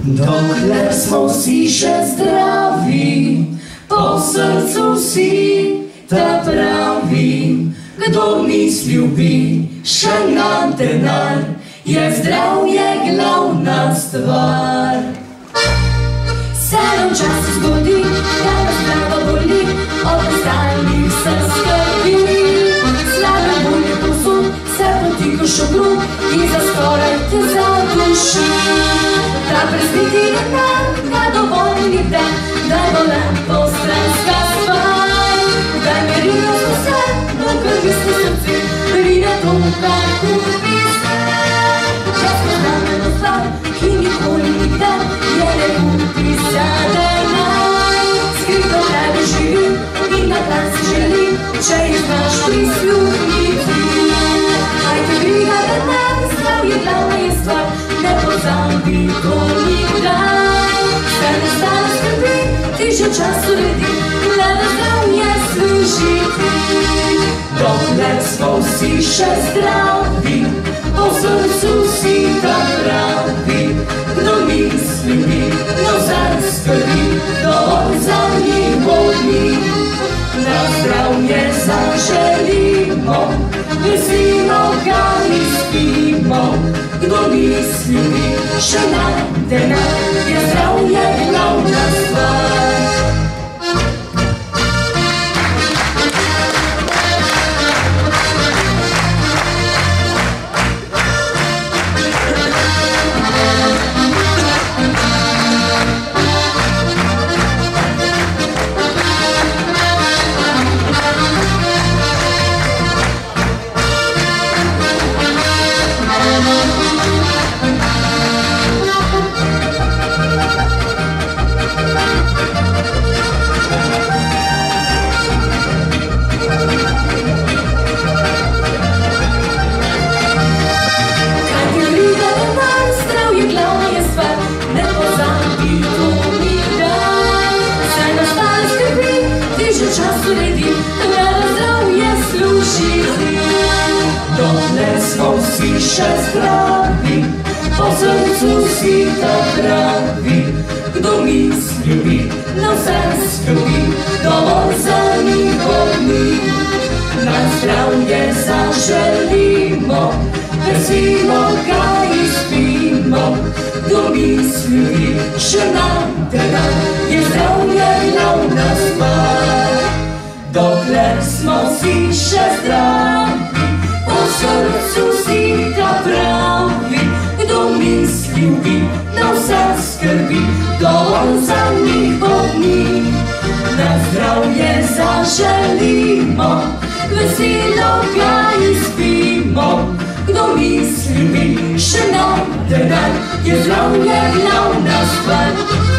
Dokler smo si še zdravi, po srcu si ta pravi. Kdo mis ljubi še na denar, je zdravje glavna stvar. Se nam čas zgodi, da nas glava boli, od ostalih se skrbi. Slave bolje povsod, se potikaš okrog in za skoraj te zaduši. Da prezbiti denar, da dovolj ni dan, da bo lepo stranska stvar. Da merijo smo se, do krvi ste srce, pride to, kar kupi se. Čas poznameno stvar, ki nikoli nikdar je ne kupi se denar. Skrito tebe živim in na dan si želim, če jih znaš prisluhniti. Aj te briga denar, zdravje glavna je stvar, ne pozabi to nikdar. Se ne stane skrbi, ti že čas uredi, le da zdravje služi ti. Dokler smo vsi še zdravi, po srcu si ta pravi. Kdo misli mi, no zar skrbi, dovolj za njihovi. Na zdravje zaželimo, veselo ga izpimo. Kdo misli mi, še na denar, je zdravje glavna stvar. Dokler smo vsi še zdravi, po srcu si ta pravi. Kdo mis ljubi, na vse skrbi, dovolj za njihovi. Na zdravje zaželimo, veselo ga izpimo. Kdo mis ljubi, še na denar, je zdravje glavna stvar. Dokler smo vsi še zdravi, po srcu si ta pravi. Kdo misli ljubi, na vse skrbi, dovolj za njihovi. Na zdravje zaželimo, veselo ga izpimo. Kdo misli ljubi, še na denar, je zdravje glavna stvar.